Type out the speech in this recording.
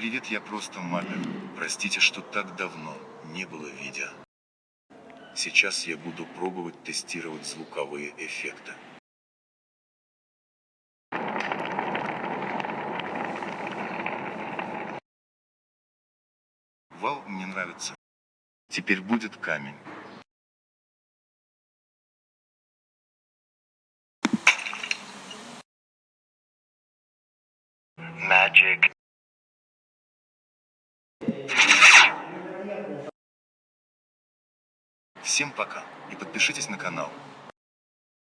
Привет, я просто Маппер. Простите, что так давно не было видео. Сейчас я буду пробовать тестировать звуковые эффекты. Вау, мне нравится. Теперь будет камень. Magic. Всем пока и подпишитесь на канал.